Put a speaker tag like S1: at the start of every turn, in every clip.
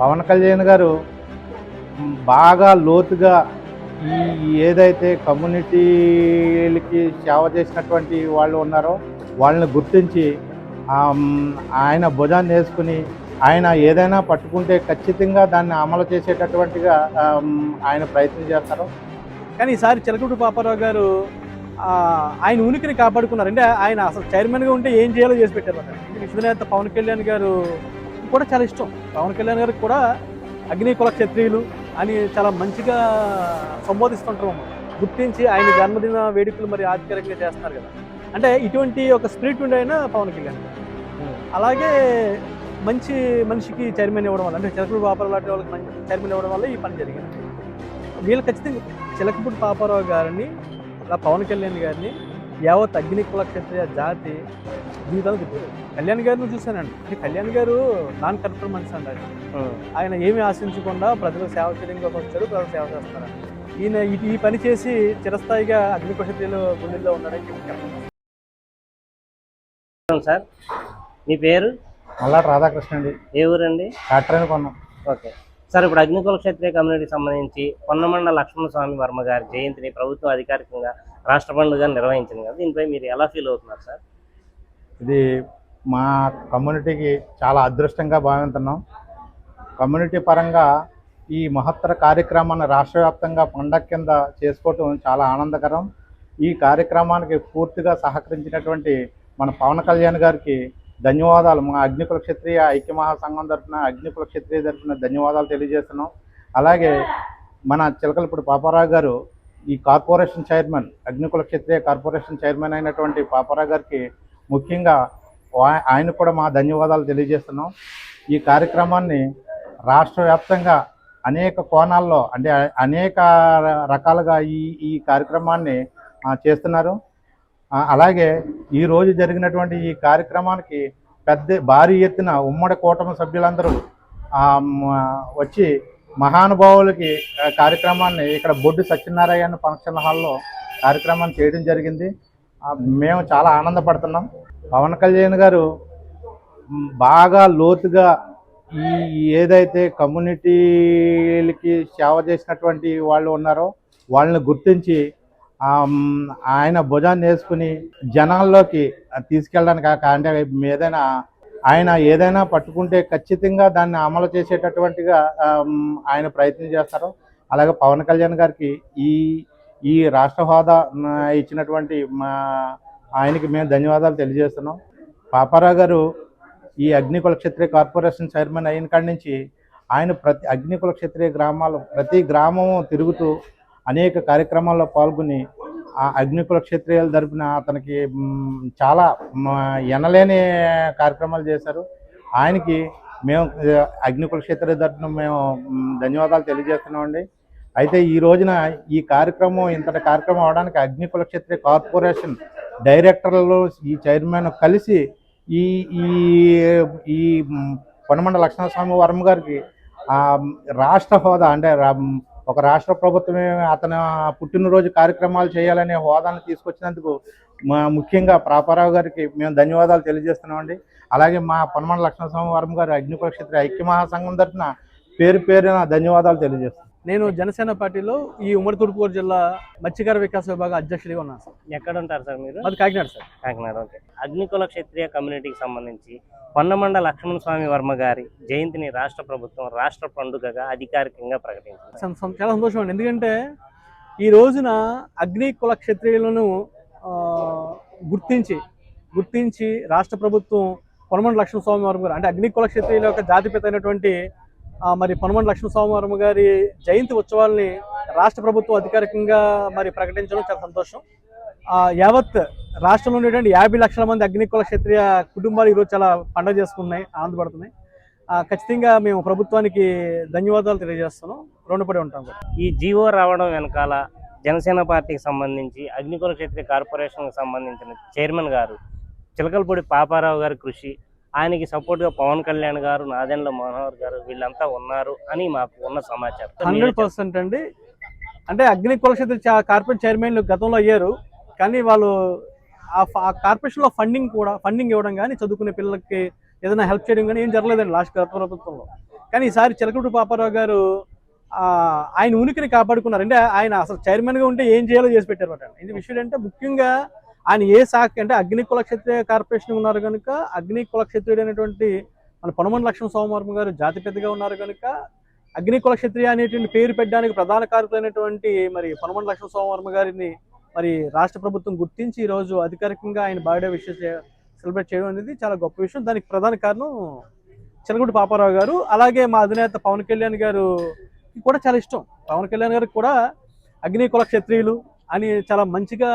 S1: పవన్ కళ్యాణ్ గారు బాగా లోతుగా ఈ ఏదైతే కమ్యూనిటీలకి సేవ చేసినటువంటి వాళ్ళు ఉన్నారో వాళ్ళని గుర్తించి ఆయన భుజాన్ని వేసుకుని ఆయన ఏదైనా పట్టుకుంటే ఖచ్చితంగా దాన్ని అమలు చేసేటటువంటిగా ఆయన ప్రయత్నం చేస్తారు.
S2: కానీ ఈసారి చిలకూరు పాపారావు గారు ఆయన ఉనికిని కాపాడుకున్నారు. అంటే ఆయన అసలు చైర్మన్గా ఉంటే ఏం చేయాలో చేసి పెట్టారు. విశ్వనేత పవన్ కళ్యాణ్ గారు కూడా చాలా ఇష్టం. పవన్ కళ్యాణ్ గారికి కూడా అగ్నికుల క్షత్రియులు అని చాలా మంచిగా సంబోధిస్తుంటారు. గుర్తించి ఆయన జన్మదిన వేడుకలు మరి ఆధికారికంగా చేస్తున్నారు కదా. అంటే ఇటువంటి ఒక స్పిరిట్ ఉండే ఆయన పవన్ కళ్యాణ్ గారు. అలాగే మంచి మనిషికి చైర్మన్ ఇవ్వడం వల్ల, అంటే చిలకూరు పాపారావు లాంటి వాళ్ళకి మంచి చైర్మన్ ఇవ్వడం వల్ల ఈ పని జరిగింది. వీళ్ళు ఖచ్చితంగా చిలకపూడి పాపారావు గారిని, అలా పవన్ కళ్యాణ్ గారిని యావత్ అగ్నికుల క్షత్రియ జాతి జీవితాలు గుర్తు. కళ్యాణ్ గారిని చూశానండి. అంటే కళ్యాణ్ గారు నాన్ కన్ఫర్మెన్స్ అండి. ఆయన ఏమి ఆశించకుండా ప్రజలకు సేవ చేయడంగా వచ్చారు, ప్రజలు సేవ చేస్తారు. ఈయన ఈ పని చేసి చిరస్థాయిగా అగ్నికుల క్షత్రియులు గుండెల్లో ఉన్నాడని చెప్పారు.
S3: సార్ మీ పేరు?
S1: మళ్ళా రాధాకృష్ణ అండి.
S3: ఏ ఊరండి?
S1: కాట్రేని కొన్నాం.
S3: ఓకే సార్, ఇప్పుడు అగ్నికుల క్షత్రియ కమ్యూనిటీకి సంబంధించి పొన్నమండ లక్ష్మణ స్వామి వర్మ గారి జయంతిని ప్రభుత్వం అధికారికంగా రాష్ట్ర పండుగగా నిర్వహించింది కదా, దీనిపై మీరు ఎలా ఫీల్ అవుతున్నారు సార్?
S1: ఇది మా కమ్యూనిటీకి చాలా అదృష్టంగా భావిస్తున్నాం. కమ్యూనిటీ పరంగా ఈ మహత్తర కార్యక్రమాన్ని రాష్ట్ర వ్యాప్తంగా పండగ కింద చేసుకోవటం చాలా ఆనందకరం. ఈ కార్యక్రమానికి పూర్తిగా సహకరించినటువంటి మన పవన్ కళ్యాణ్ గారికి ధన్యవాదాలు. మా అగ్నికుల క్షత్రియ ఐక్య మహాసంఘం తరఫున, అగ్నికుల క్షత్రియ తరఫున ధన్యవాదాలు తెలియజేస్తున్నాం. అలాగే మన చిలకలపూడి పాపారావు గారు ఈ కార్పొరేషన్ చైర్మన్, అగ్నికుల క్షత్రియ కార్పొరేషన్ చైర్మన్ అయినటువంటి పాపారావు గారికి ముఖ్యంగా ఆయన కూడా మా ధన్యవాదాలు తెలియజేస్తున్నాం. ఈ కార్యక్రమాన్ని రాష్ట్ర వ్యాప్తంగా అనేక కోణాల్లో, అంటే అనేక రకాలుగా ఈ కార్యక్రమాన్ని చేస్తున్నారు. అలాగే ఈరోజు జరిగినటువంటి ఈ కార్యక్రమానికి భారీ ఎత్తున ఉమ్మడి కూటమి సభ్యులందరూ వచ్చి మహానుభావులకి కార్యక్రమాన్ని ఇక్కడ బొడ్డు సత్యనారాయణ ఫంక్షన్ హాల్లో కార్యక్రమాన్ని చేయడం జరిగింది. మేము చాలా ఆనందపడుతున్నాం. పవన్ కళ్యాణ్ గారు బాగా లోతుగా ఈ ఏదైతే కమ్యూనిటీలకి సేవ చేసినటువంటి వాళ్ళు ఉన్నారో వాళ్ళని గుర్తించి ఆయన భుజాన్ని వేసుకుని జనాల్లోకి తీసుకెళ్ళడానికి, అంటే ఆయన ఏదైనా పట్టుకుంటే ఖచ్చితంగా దాన్ని అమలు చేసేటటువంటిగా ఆయన ప్రయత్నం చేస్తారు. అలాగే పవన్ కళ్యాణ్ గారికి ఈ రాష్ట్ర హోదా ఇచ్చినటువంటి ఆయనకి మేము ధన్యవాదాలు తెలియజేస్తున్నాం. పాపారావు గారు ఈ అగ్నికుల క్షత్రియ కార్పొరేషన్ చైర్మన్ అయిన కాడి నుంచి ఆయన అగ్నికుల క్షత్రియ ప్రతి గ్రామం తిరుగుతూ అనేక కార్యక్రమాల్లో పాల్గొని ఆ అగ్నికుల క్షత్రియుల తరపున అతనికి చాలా ఎనలేని కార్యక్రమాలు చేశారు. ఆయనకి మేము అగ్నికుల క్షత్రియ తరపున మేము ధన్యవాదాలు తెలియజేస్తున్నామండి. అయితే ఈ రోజున ఈ కార్యక్రమం ఇంతటి కార్యక్రమం అవడానికి అగ్నికుల క్షత్రియ కార్పొరేషన్ డైరెక్టర్లు, ఈ చైర్మన్ కలిసి ఈ ఈ పొన్నమండ లక్ష్మణస్వామి వర్మ గారికి రాష్ట్ర హోదా, అంటే ఒక రాష్ట్ర ప్రభుత్వమే అతను పుట్టినరోజు కార్యక్రమాలు చేయాలనే హోదాను తీసుకొచ్చినందుకు ముఖ్యంగా పాపారావు గారికి మేము ధన్యవాదాలు తెలియజేస్తున్నామండి. అలాగే మా పొన్నమండ లక్ష్మణస్వామి వర్మ గారు అగ్నికుల క్షత్రియ ఐక్య మహాసంఘం తరఫున పేరున ధన్యవాదాలు తెలియజేస్తున్నాను.
S2: నేను జనసేన పార్టీలో ఈ ఉమ్మడి తూర్పుగోదావరి జిల్లా మత్స్యకార వికాస విభాగ అధ్యక్షుడిగా ఉన్నాను సార్.
S3: ఎక్కడ ఉంటారు సార్ మీరు?
S2: అది కాకినాడ సార్.
S3: కాకినాడ. ఓకే. అగ్నికుల క్షత్రియ కమ్యూనిటీకి సంబంధించి పొన్నమండ లక్ష్మణ స్వామి వర్మ గారి జయంతిని రాష్ట్ర ప్రభుత్వం రాష్ట్ర పండుగగా అధికారికంగా ప్రకటించింది.
S2: చాలా సంతోషం అండి. ఎందుకంటే ఈ రోజున అగ్నికుల క్షత్రియులను గుర్తించి రాష్ట్ర ప్రభుత్వం పొన్నమండ లక్ష్మణ స్వామి వర్మ గారు, అంటే అగ్నికుల క్షత్రియుల యొక్క జాతిపిత అయినటువంటి మరి పొన్నమండ లక్ష్మణ స్వామి వర్మ గారి జయంతి ఉత్సవాల్ని రాష్ట్ర ప్రభుత్వం అధికారికంగా మరి ప్రకటించడం చాలా సంతోషం. యావత్ రాష్ట్రంలో ఉండేటువంటి 50 లక్షల మంది అగ్నికుల క్షత్రియ కుటుంబాలు ఈరోజు చాలా పండుగ చేసుకున్నాయి, ఆనందపడుతున్నాయి. ఖచ్చితంగా మేము ప్రభుత్వానికి ధన్యవాదాలు తెలియజేస్తున్నాం, రుణపడి ఉంటాం.
S3: ఈ జీవో రావడం వెనకాల జనసేన పార్టీకి సంబంధించి అగ్నికుల క్షత్రియ కార్పొరేషన్కి సంబంధించిన చైర్మన్ గారు చిలకలపూడి పాపారావు గారి కృషి, ఆయనకి సపోర్ట్గా పవన్ కళ్యాణ్ గారు, నాదెండ్ల మనోహర్ గారు వీళ్ళంతా ఉన్నారు అని మాకు ఉన్న సమాచారం.
S2: 100% అండి. అంటే అగ్నికుల క్షత్రియ కార్పొరేషన్ చైర్మన్లు గతంలో అయ్యారు, కానీ వాళ్ళు ఆ కార్పొరేషన్లో ఫండింగ్ ఇవ్వడం కానీ, చదువుకునే పిల్లలకి ఏదైనా హెల్ప్ చేయడం కానీ ఏం జరగలేదండి లాస్ట్ ప్రభుత్వంలో. కానీ ఈసారి చిలకూరు పాపారావు గారు ఆయన ఉనికిని కాపాడుకున్నారు. అంటే ఆయన అసలు చైర్మన్గా ఉంటే ఏం చేయాలో చేసి పెట్టారు అన్నమాట. ఇది విషయం అంటే ముఖ్యంగా ఆయన ఏ శాఖ అంటే అగ్ని కుల క్షత్రియ కార్పొరేషన్ ఉన్నారు కనుక అగ్ని కుల క్షత్రియుడు అనేటువంటి మన పొనమన లక్ష్మణ సోమవారం గారు జాతి పెద్దగా ఉన్నారు కనుక అగ్ని కుల క్షత్రియ అనేటువంటి పేరు పెట్టడానికి ప్రధాన కారకులైనటువంటి మరి పొనమన లక్ష్మణ సోమవారం గారిని మరి రాష్ట్ర ప్రభుత్వం గుర్తించి ఈరోజు అధికారికంగా ఆయన బర్త్డే విషయం సెలబ్రేట్ చేయడం అనేది చాలా గొప్ప విషయం. దానికి ప్రధాన కారణం చిలకూరు పాపారావు గారు. అలాగే మా అధినేత పవన్ కళ్యాణ్ గారు కూడా చాలా ఇష్టం. పవన్ కళ్యాణ్ గారికి కూడా అగ్ని కుల క్షత్రియులు అని చాలా మంచిగా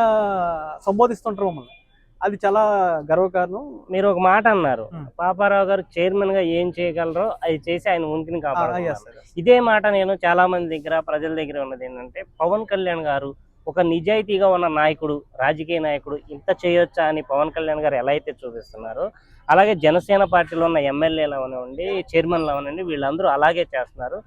S2: సంబోధిస్తుంటారు మమ్మల్ని. అది చాలా గర్వకారణం.
S3: మీరు ఒక మాట అన్నారు, పాపారావు గారు చైర్మన్ గా ఏం చేయగలరో అది చేసి ఆయన ఉనికిని కాపాడారు. ఇదే మాట నేను చాలా మంది దగ్గర ప్రజల దగ్గర ఉన్నది ఏంటంటే, పవన్ కళ్యాణ్ గారు ఒక నిజాయితీగా ఉన్న నాయకుడు, రాజకీయ నాయకుడు, ఇంత చేయొచ్చా అని పవన్ కళ్యాణ్ గారు ఎలా అయితే చూపిస్తున్నారో, అలాగే జనసేన పార్టీలో ఉన్న ఎమ్మెల్యేలు అవనివ్వండి, చైర్మన్లు అవనివ్వండి, వీళ్ళందరూ అలాగే చేస్తున్నారు.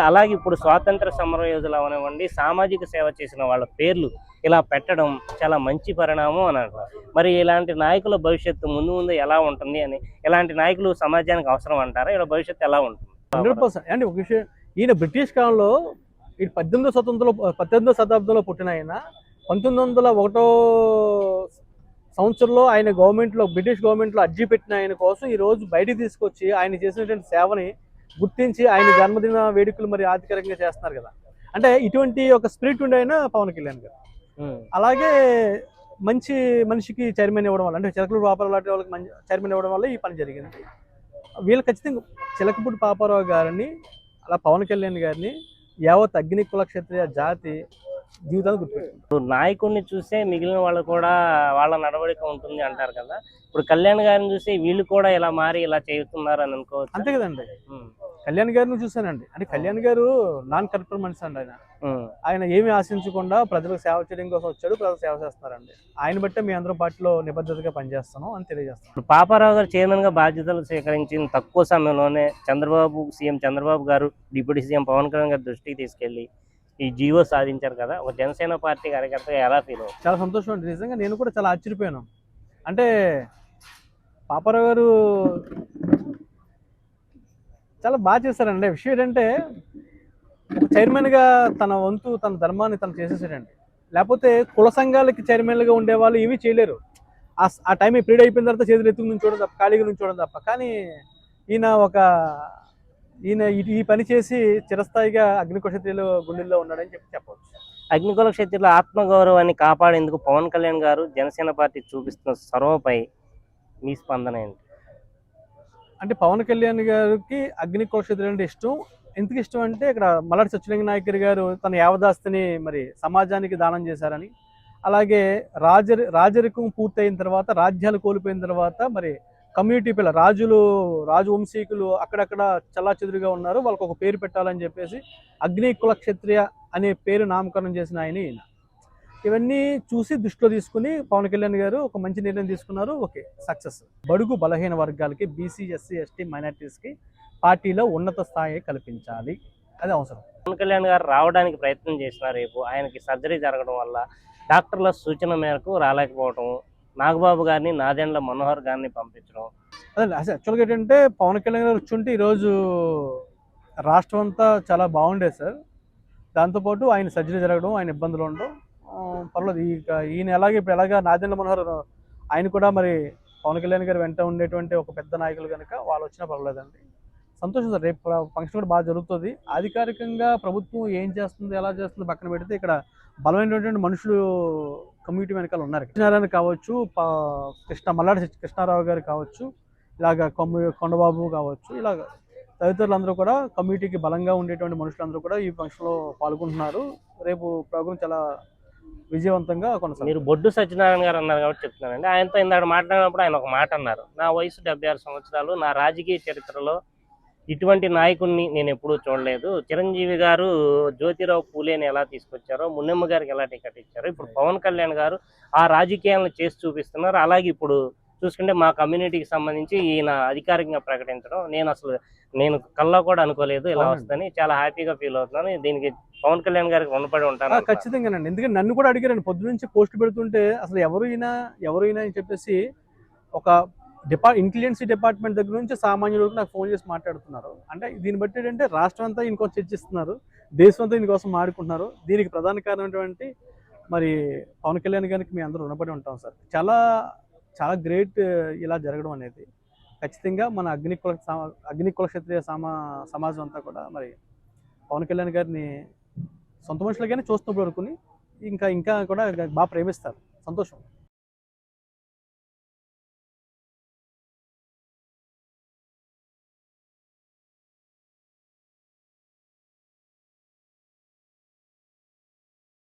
S3: అలాగే ఇప్పుడు స్వాతంత్ర సమర యోధులు అవనివ్వండి, సామాజిక సేవ చేసిన వాళ్ళ పేర్లు ఇలా పెట్టడం చాలా మంచి పరిణామం అని అంటారు. మరి ఇలాంటి నాయకుల భవిష్యత్తు ముందు ముందు ఎలా ఉంటుంది అని, ఇలాంటి నాయకులు సమాజానికి అవసరం అంటారా? ఇలా భవిష్యత్తు ఎలా ఉంటుంది?
S2: 100%. అంటే ఒక విషయం, ఈయన బ్రిటిష్ కాలంలో ఈ 18వ శతాబ్దంలో పుట్టిన ఆయన 1901 సంవత్సరంలో ఆయన బ్రిటిష్ గవర్నమెంట్లో అర్జీ పెట్టిన ఆయన కోసం ఈ రోజు బయటికి తీసుకొచ్చి ఆయన చేసినటువంటి సేవని గుర్తించి ఆయన జన్మదిన వేడుకలు మరి అధికారికంగా చేస్తున్నారు కదా. అంటే ఇటువంటి ఒక స్పిరిట్ ఉండే ఆయన పవన్ కళ్యాణ్ గారు. అలాగే మంచి మనిషికి చైర్మన్ ఇవ్వడం వల్ల, అంటే చిలకలూరు పాపారావు లాంటి వాళ్ళకి మంచి చైర్మన్ ఇవ్వడం వల్ల ఈ పని జరిగింది. వీళ్ళు ఖచ్చితంగా చిలకపూడి పాపారావు గారిని, అలా పవన్ కళ్యాణ్ గారిని యావత్ అగ్ని కుల క్షత్రియ జాతి జీవితాన్ని గుర్తుపెట్టారు.
S3: నాయకుడిని చూస్తే మిగిలిన వాళ్ళు కూడా వాళ్ళ నడవడిక ఉంటుంది అంటారు కదా. ఇప్పుడు కళ్యాణ్ గారిని చూసి వీళ్ళు కూడా ఇలా మారి ఇలా చేస్తున్నారు అని అనుకోవచ్చు.
S2: అంతే కదండి. కళ్యాణ్ గారిని చూసానండి. అంటే కళ్యాణ్ గారు నాన్ కరప్టర్ మనిషి అండి. ఆయన ఏమి ఆశించకుండా ప్రజలకు సేవ చేయడం కోసం వచ్చాడు, ప్రజలకు సేవ చేస్తున్నారండి. ఆయన బట్టే మీ అందరం పార్టీలో నిబద్ధతగా పనిచేస్తున్నాం అని తెలియజేస్తున్నాం.
S3: పాపారావు గారు చైర్మన్ గా బాధ్యతలు స్వీకరించిన తక్కువ సమయంలోనే సీఎం చంద్రబాబు గారు డిప్యూటీ సీఎం పవన్ కళ్యాణ్ గారి దృష్టికి తీసుకెళ్లి ఈ జీవో సాధించారు కదా. ఒక జనసేన పార్టీ కార్యకర్తగా ఎలా ఫీల్ అవుతుంది?
S2: చాలా సంతోషం అండి. నిజంగా నేను కూడా చాలా ఆశ్చర్యపోయాను. అంటే పాపారావు గారు చాలా బాగా చేశారండి. విషయం ఏంటంటే, చైర్మన్గా తన వంతు తన ధర్మాన్ని తను చేసేసాడండి. లేకపోతే కుల సంఘాలకి చైర్మన్లుగా ఉండేవాళ్ళు ఏమీ చేయలేరు. ఆ టైం పీరియడ్ అయిపోయిన తర్వాత చేతులు ఎత్తుకు నుంచోవడం తప్ప, ఖాళీగా నుంచోవడం తప్ప. కానీ ఈయన ఈ పని చేసి చిరస్థాయిగా అగ్నికుల క్షత్రియుల గుండెల్లో ఉన్నాడని చెప్పవచ్చు.
S3: అగ్నికుల క్షత్రియుల ఆత్మగౌరవాన్ని కాపాడేందుకు పవన్ కళ్యాణ్ గారు జనసేన పార్టీ చూపిస్తున్న చొరవపై మీ స్పందన ఏంటి?
S2: అంటే పవన్ కళ్యాణ్ గారికి అగ్నికుల క్షత్రియులు అంటే ఇష్టం. ఎందుకు ఇష్టం అంటే, ఇక్కడ మల్లాడి సత్యలింగ నాయకర్ గారు తన యావదాస్తిని మరి సమాజానికి దానం చేశారని, అలాగే రాజరికం పూర్తయిన తర్వాత, రాజ్యాలు కోల్పోయిన తర్వాత మరి కమ్యూనిటీ రాజు వంశీకులు అక్కడక్కడ చల్లాచెదురుగా ఉన్నారు, వాళ్ళకు ఒక పేరు పెట్టాలని చెప్పేసి అగ్ని కుల క్షత్రియ అనే పేరు నామకరణం చేసిన ఈయన. ఇవన్నీ చూసి దృష్టిలో తీసుకుని పవన్ కళ్యాణ్ గారు ఒక మంచి నిర్ణయం తీసుకున్నారు. Okay, success. బడుగు బలహీన వర్గాలకి, బీసీ, ఎస్సీ, ఎస్టీ, మైనారిటీస్కి పార్టీలో ఉన్నత స్థాయి కల్పించాలి, అది అవసరం.
S3: పవన్ కళ్యాణ్ గారు రావడానికి ప్రయత్నం చేసినారు. రేపు ఆయనకి సర్జరీ జరగడం వల్ల డాక్టర్ల సూచన మేరకు రాలేకపోవడం, నాగబాబు గారిని, నాదెండ్ల మనోహర్ గారిని పంపించడం.
S2: అదే యాక్చువల్గా ఏంటంటే, పవన్ కళ్యాణ్ గారు వచ్చుంటే ఈరోజు రాష్ట్రం అంతా చాలా బాగుండేది సార్. దాంతోపాటు ఆయన సర్జరీ జరగడం, ఆయన ఇబ్బందులు ఉండడం పర్లేదు. ఈయన ఎలాగా నాదెండ్ల మనోహర్ ఆయన కూడా మరి పవన్ కళ్యాణ్ గారు వెంట ఉండేటువంటి ఒక పెద్ద నాయకులు కనుక వాళ్ళు వచ్చినా పర్లేదండి. సంతోషం సార్. రేపు ఫంక్షన్ కూడా బాగా జరుగుతుంది. అధికారికంగా ప్రభుత్వం ఏం చేస్తుంది, ఎలా చేస్తుంది పక్కన పెడితే, ఇక్కడ బలమైనటువంటి మనుషులు కమ్యూనిటీ వెనకాల ఉన్నారు. కృష్ణారాయణ కావచ్చు, మల్లాడి కృష్ణారావు గారు కావచ్చు, ఇలాగ కొండబాబు కావచ్చు, ఇలాగ తదితరులందరూ కూడా కమ్యూనిటీకి బలంగా ఉండేటువంటి మనుషులందరూ కూడా ఈ ఫంక్షన్లో పాల్గొంటున్నారు. రేపు ప్రోగ్రాం చాలా విజయవంతంగా కొనసాగుతుంది.
S3: మీరు బొడ్డు సత్యనారాయణ గారు అన్నారు కాబట్టి చెప్తున్నానండి. ఆయనతో ఇందాక మాట్లాడినప్పుడు ఆయన ఒక మాట అన్నారు, నా వయసు 76 సంవత్సరాలు, నా రాజకీయ చరిత్రలో ఇటువంటి నాయకుడిని నేను ఎప్పుడూ చూడలేదు. చిరంజీవి గారు జ్యోతిరావు పూలేని ఎలా తీసుకొచ్చారో, మున్నెమ్మ గారికి ఎలా టికెట్ ఇచ్చారో, ఇప్పుడు పవన్ కళ్యాణ్ గారు ఆ రాజకీయాలను చేసి చూపిస్తున్నారు. అలాగే ఇప్పుడు చూసుకుంటే మా కమ్యూనిటీకి సంబంధించి ఈయన అధికారికంగా ప్రకటించడం నేను కల్లా కూడా అనుకోలేదు ఇలా వస్తుందని. చాలా హ్యాపీగా ఫీల్ అవుతున్నాను. దీనికి పవన్ కళ్యాణ్ గారికి రుణపడి ఉంటాను.
S2: ఖచ్చితంగానండి. ఎందుకంటే నన్ను కూడా అడిగారండి పొద్దు నుంచి పోస్ట్ పెడుతుంటే, అసలు ఎవరు ఈయన అని చెప్పేసి ఒక ఇంటెలిజెన్సీ డిపార్ట్మెంట్ దగ్గర నుంచి సామాన్యుల వరకు నాకు ఫోన్ చేసి మాట్లాడుతున్నారు. అంటే దీన్ని బట్టి ఏంటంటే రాష్ట్రం అంతా ఈయన కోసం చర్చిస్తున్నారు, దేశం అంతా ఈయన కోసం మాడుకుంటున్నారు. దీనికి ప్రధాన కారణమైనటువంటి మరి పవన్ కళ్యాణ్ గారికి మేము అందరూ రుణపడి ఉంటాం సార్. చాలా చాలా గ్రేట్ ఇలా జరగడం అనేది. ఖచ్చితంగా మన అగ్నికుల క్షత్రియ సమాజం అంతా కూడా మరి పవన్ కళ్యాణ్ గారిని సొంత మనుషులుగానే చూస్తున్నప్పుడు అనుకుని ఇంకా ఇంకా కూడా బాగా ప్రేమిస్తారు. సంతోషం.